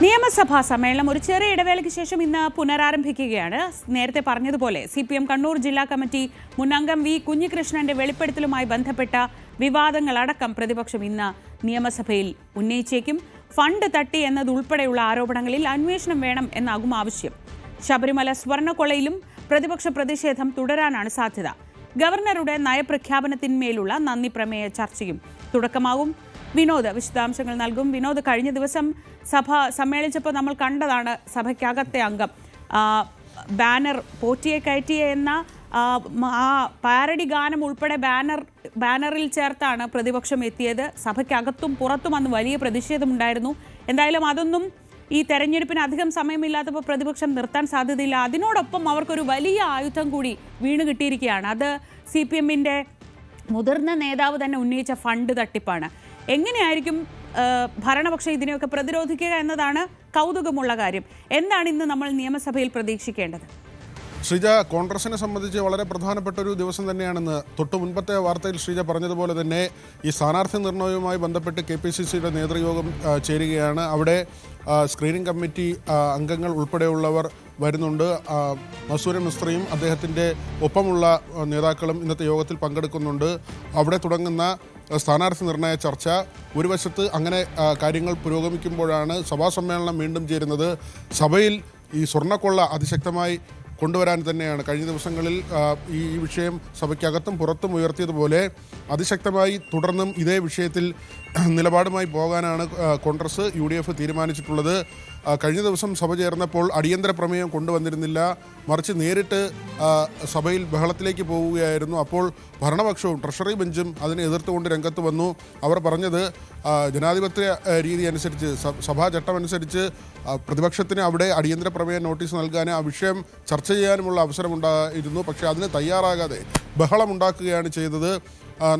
നിയമസഭാ സമ്മേളനം ഒരു ചെറിയ ഇടവേളയ്ക്ക് ശേഷം ഇന്ന് പുനരാരംഭിക്കുകയാണ്. നേരത്തെ പറഞ്ഞതുപോലെ CPM കണ്ണൂർ ജില്ലാ കമ്മിറ്റി മുൻ അംഗം വി കുഞ്ഞികൃഷ്ണന്റെ വെളിപ്പെടുത്തലുമായി ബന്ധപ്പെട്ട വിവാദങ്ങളടക്കം പ്രതിപക്ഷം ഇന്ന് നിയമസഭയിൽ ഉന്നയിച്ചേക്കും. ഫണ്ട് തട്ടി എന്നതുൾപ്പെടെയുള്ള ആരോപണങ്ങളിൽ അന്വേഷണം വേണം എന്നാകും ആവശ്യം. ശബരിമല സ്വർണ്ണക്കൊള്ളയിലും പ്രതിപക്ഷ പ്രതിഷേധം തുടരാനാണ് സാധ്യത. ഗവർണറുടെ നയപ്രഖ്യാപനത്തിന്മേലുള്ള നന്ദി പ്രമേയ ചർച്ചയും തുടക്കമാകും. വിനോദ് വിശദാംശങ്ങൾ നൽകും. വിനോദ്, കഴിഞ്ഞ ദിവസം സഭ സമ്മേളിച്ചപ്പോൾ നമ്മൾ കണ്ടതാണ് സഭയ്ക്കകത്തെ അംഗം ബാനർ പോറ്റിയെ കയറ്റിയ എന്ന ആ പാരഡി ഗാനം ഉൾപ്പെടെ ബാനറിൽ ചേർത്താണ് പ്രതിപക്ഷം എത്തിയത്. സഭയ്ക്കകത്തും പുറത്തും അന്ന് വലിയ പ്രതിഷേധമുണ്ടായിരുന്നു. എന്തായാലും അതൊന്നും ഈ തെരഞ്ഞെടുപ്പിന് അധികം സമയമില്ലാത്തപ്പോൾ പ്രതിപക്ഷം നിർത്താൻ സാധ്യതയില്ല. അതിനോടൊപ്പം അവർക്കൊരു വലിയ ആയുധം കൂടി വീണ് കിട്ടിയിരിക്കുകയാണ്. അത് CPM-ന്റെ മുതിർന്ന നേതാവ് തന്നെ ഉന്നയിച്ച ഫണ്ട് തട്ടിപ്പാണ്. എങ്ങനെയായിരിക്കും ഭരണപക്ഷം ഇതിനെയൊക്കെ പ്രതിരോധിക്കുക എന്നതാണ് കൗതുകമുള്ള കാര്യം. എന്താണ് ഇന്ന് നമ്മൾ നിയമസഭയിൽ പ്രതീക്ഷിക്കേണ്ടത്? ശ്രീജ, കോൺഗ്രസിനെ സംബന്ധിച്ച് വളരെ പ്രധാനപ്പെട്ട ഒരു ദിവസം തന്നെയാണെന്ന് തൊട്ടു മുൻപത്തെ വാർത്തയിൽ ശ്രീജ പറഞ്ഞതുപോലെ തന്നെ ഈ സ്ഥാനാർത്ഥി നിർണയവുമായി ബന്ധപ്പെട്ട് KPCCയുടെ നേതൃയോഗം ചേരുകയാണ്. അവിടെ സ്ക്രീനിംഗ് കമ്മിറ്റി അംഗങ്ങൾ ഉൾപ്പെടെയുള്ളവർ വരുന്നുണ്ട്. മസൂര മിസ്ത്രിയും അദ്ദേഹത്തിൻ്റെ ഒപ്പമുള്ള നേതാക്കളും ഇന്നത്തെ യോഗത്തിൽ പങ്കെടുക്കുന്നുണ്ട്. അവിടെ തുടങ്ങുന്ന സ്ഥാനാർത്ഥി നിർണയ ചർച്ച. ഒരു വശത്ത് അങ്ങനെ കാര്യങ്ങൾ പുരോഗമിക്കുമ്പോഴാണ് സഭാ സമ്മേളനം വീണ്ടും ചേരുന്നത്. സഭയിൽ ഈ സ്വർണ്ണക്കൊള്ള അതിശക്തമായി കൊണ്ടുവരാൻ തന്നെയാണ് കഴിഞ്ഞ ദിവസങ്ങളിൽ ഈ വിഷയം സഭയ്ക്കകത്തും പുറത്തും ഉയർത്തിയതുപോലെ അതിശക്തമായി തുടർന്നും ഇതേ വിഷയത്തിൽ നിലപാടുമായി പോകാനാണ് കോൺഗ്രസ് UDF തീരുമാനിച്ചിട്ടുള്ളത്. കഴിഞ്ഞ ദിവസം സഭ ചേർന്നപ്പോൾ അടിയന്തര പ്രമേയം കൊണ്ടുവന്നിരുന്നില്ല, മറിച്ച് നേരിട്ട് സഭയിൽ ബഹളത്തിലേക്ക് പോവുകയായിരുന്നു. അപ്പോൾ ഭരണപക്ഷവും ട്രഷറി ബെഞ്ചും അതിനെ എതിർത്തുകൊണ്ട് രംഗത്ത് വന്നു. അവർ പറഞ്ഞത് ജനാധിപത്യ രീതി അനുസരിച്ച് സഭാ ചട്ടം അനുസരിച്ച് പ്രതിപക്ഷത്തിന് അവിടെ അടിയന്തര പ്രമേയ നോട്ടീസ് നൽകാൻ ആ വിഷയം ചർച്ച ചെയ്യാനുമുള്ള അവസരമുണ്ടായിരുന്നു. പക്ഷേ അതിന് തയ്യാറാകാതെ ബഹളമുണ്ടാക്കുകയാണ് ചെയ്തത്.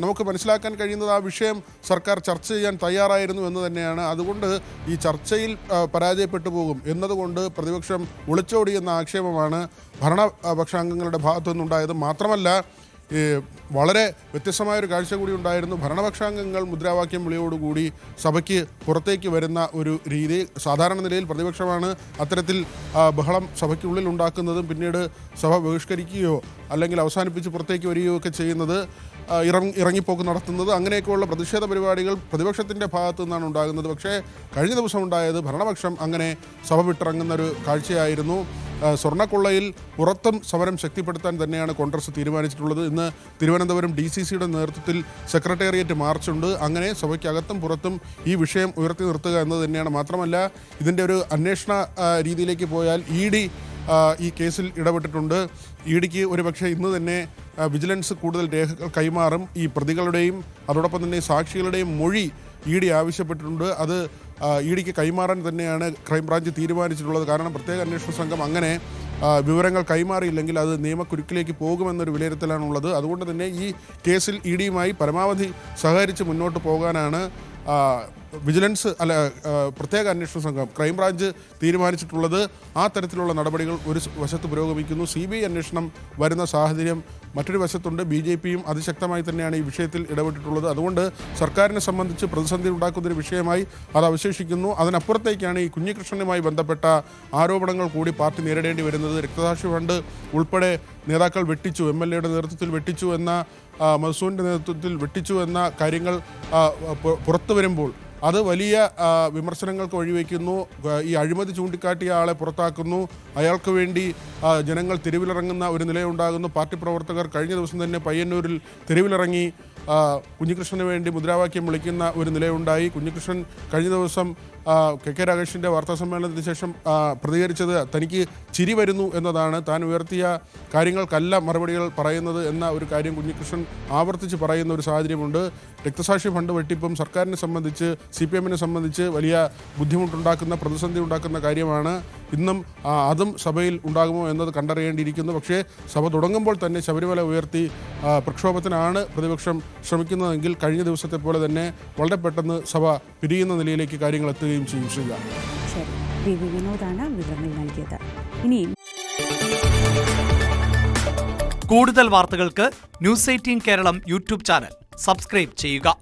നമുക്ക് മനസ്സിലാക്കാൻ കഴിയുന്നത് ആ വിഷയം സർക്കാർ ചർച്ച ചെയ്യാൻ തയ്യാറായിരുന്നു എന്ന് തന്നെയാണ്. അതുകൊണ്ട് ഈ ചർച്ചയിൽ പരാജയപ്പെട്ടു പോകും എന്നതുകൊണ്ട് പ്രതിപക്ഷം ഒളിച്ചോടി എന്ന ആക്ഷേപമാണ് ഭരണപക്ഷാംഗങ്ങളുടെ ഭാഗത്തു നിന്നുണ്ടായത്. മാത്രമല്ല വളരെ വ്യത്യസ്തമായൊരു കാഴ്ച കൂടി ഉണ്ടായിരുന്നു. ഭരണപക്ഷാംഗങ്ങൾ മുദ്രാവാക്യം വിളിയോടുകൂടി സഭയ്ക്ക് പുറത്തേക്ക് വരുന്ന ഒരു രീതി. സാധാരണ നിലയിൽ പ്രതിപക്ഷമാണ് അത്തരത്തിൽ ബഹളം സഭയ്ക്കുള്ളിൽ ഉണ്ടാക്കുന്നതും പിന്നീട് സഭ ബഹിഷ്കരിക്കുകയോ അല്ലെങ്കിൽ അവസാനിപ്പിച്ച് പുറത്തേക്ക് വരികയോ ഒക്കെ ചെയ്യുന്നത്, ഇറങ്ങിപ്പോക്ക് നടത്തുന്നത്, അങ്ങനെയൊക്കെയുള്ള പ്രതിഷേധ പരിപാടികൾ പ്രതിപക്ഷത്തിൻ്റെ ഭാഗത്തു നിന്നാണ് ഉണ്ടാകുന്നത്. പക്ഷേ കഴിഞ്ഞ ദിവസം ഉണ്ടായത് ഭരണപക്ഷം അങ്ങനെ സഭ വിട്ടിറങ്ങുന്ന ഒരു കാഴ്ചയായിരുന്നു. സ്വർണ്ണക്കൊള്ളയിൽ പുറത്തും സമരം ശക്തിപ്പെടുത്താൻ തന്നെയാണ് കോൺഗ്രസ് തീരുമാനിച്ചിട്ടുള്ളത്. ഇന്ന് തിരുവനന്തപുരം DCCയുടെ നേതൃത്വത്തിൽ സെക്രട്ടേറിയറ്റ് മാർച്ചുണ്ട്. അങ്ങനെ സഭയ്ക്കകത്തും പുറത്തും ഈ വിഷയം ഉയർത്തി നിർത്തുക എന്നത് തന്നെയാണ്. മാത്രമല്ല ഇതിൻ്റെ ഒരു അന്വേഷണ രീതിയിലേക്ക് പോയാൽ ED ഈ കേസിൽ ഇടപെട്ടിട്ടുണ്ട്. EDക്ക് ഒരുപക്ഷെ ഇന്ന് തന്നെ വിജിലൻസ് കൂടുതൽ രേഖകൾ കൈമാറും. ഈ പ്രതികളുടെയും അതോടൊപ്പം തന്നെ സാക്ഷികളുടെയും മൊഴി ED ആവശ്യപ്പെട്ടിട്ടുണ്ട്. അത് EDക്ക് കൈമാറാൻ തന്നെയാണ് ക്രൈംബ്രാഞ്ച് തീരുമാനിച്ചിട്ടുള്ളത്. കാരണം പ്രത്യേക അന്വേഷണ സംഘം അങ്ങനെ വിവരങ്ങൾ കൈമാറിയില്ലെങ്കിൽ അത് നിയമക്കുരുക്കിലേക്ക് പോകുമെന്നൊരു വിലയിരുത്തലാണുള്ളത്. അതുകൊണ്ട് തന്നെ ഈ കേസിൽ EDയുമായി പരമാവധി സഹകരിച്ച് മുന്നോട്ട് പോകാനാണ് വിജിലൻസ് പ്രത്യേക അന്വേഷണ സംഘം ക്രൈംബ്രാഞ്ച് തീരുമാനിച്ചിട്ടുള്ളത്. ആ തരത്തിലുള്ള നടപടികൾ ഒരു വശത്ത് പുരോഗമിക്കുന്നു. CBI അന്വേഷണം വരുന്ന സാഹചര്യം മറ്റൊരു വശത്തുണ്ട്. BJPയും അതിശക്തമായി തന്നെയാണ് ഈ വിഷയത്തിൽ ഇടപെട്ടിട്ടുള്ളത്. അതുകൊണ്ട് സർക്കാരിനെ സംബന്ധിച്ച് പ്രതിസന്ധി ഉണ്ടാക്കുന്നൊരു വിഷയമായി അത് അവശേഷിക്കുന്നു. അതിനപ്പുറത്തേക്കാണ് ഈ കുഞ്ഞികൃഷ്ണനുമായി ബന്ധപ്പെട്ട ആരോപണങ്ങൾ കൂടി പാർട്ടി നേരിടേണ്ടി വരുന്നത്. രക്തസാക്ഷി ഫണ്ട് ഉൾപ്പെടെ നേതാക്കൾ വെട്ടിച്ചു, MLAയുടെ നേതൃത്വത്തിൽ വെട്ടിച്ചു എന്ന, മസൂറിൻ്റെ നേതൃത്വത്തിൽ വെട്ടിച്ചു എന്ന കാര്യങ്ങൾ പുറത്തു വരുമ്പോൾ അത് വലിയ വിമർശനങ്ങൾക്ക് വഴിവെക്കുന്നു. ഈ അഴിമതി ചൂണ്ടിക്കാട്ടിയ ആളെ പുറത്താക്കുന്നു. അയാൾക്ക് വേണ്ടി ജനങ്ങൾ തെരുവിലിറങ്ങുന്ന ഒരു നിലയുണ്ടാകുന്നു. പാർട്ടി പ്രവർത്തകർ കഴിഞ്ഞ ദിവസം തന്നെ പയ്യന്നൂരിൽ തെരുവിലിറങ്ങി കുഞ്ഞികൃഷ്ണന് വേണ്ടി മുദ്രാവാക്യം വിളിക്കുന്ന ഒരു നിലയുണ്ടായി. കുഞ്ഞികൃഷ്ണൻ കഴിഞ്ഞ ദിവസം KK രാഗേഷിൻ്റെ വാർത്താസമ്മേളനത്തിന് ശേഷം പ്രതികരിച്ചത് തനിക്ക് ചിരി വരുന്നു എന്നതാണ്. താൻ ഉയർത്തിയ കാര്യങ്ങൾക്കല്ല മറുപടികൾ പറയുന്നത് എന്ന ഒരു കാര്യം കുഞ്ഞികൃഷ്ണൻ ആവർത്തിച്ച് പറയുന്ന ഒരു സാഹചര്യമുണ്ട്. രക്തസാക്ഷി ഫണ്ട് വെട്ടിപ്പും സർക്കാരിനെ സംബന്ധിച്ച് CPM-നെ സംബന്ധിച്ച് വലിയ ബുദ്ധിമുട്ടുണ്ടാക്കുന്ന, പ്രതിസന്ധി ഉണ്ടാക്കുന്ന കാര്യമാണ്. ഇന്നും അതും സഭയിൽ ഉണ്ടാകുമോ എന്നത് കണ്ടറിയേണ്ടിയിരിക്കുന്നു. പക്ഷേ സഭ തുടങ്ങുമ്പോൾ തന്നെ ശബരിമല ഉയർത്തി പ്രക്ഷോഭത്തിനാണ് പ്രതിപക്ഷം ശ്രമിക്കുന്നതെങ്കിൽ കഴിഞ്ഞ ദിവസത്തെ പോലെ തന്നെ വളരെ പെട്ടെന്ന് സഭ പിരിയുന്ന നിലയിലേക്ക് കാര്യങ്ങൾ എത്തുകയും ചെയ്യും. ശ്രീജ, വിനോദാണ് വിവരങ്ങൾ നൽകിയത്. ഇനിയും കൂടുതൽ വാർത്തകൾക്ക് News 18 Keralam YouTube channel subscribe ചെയ്യുക.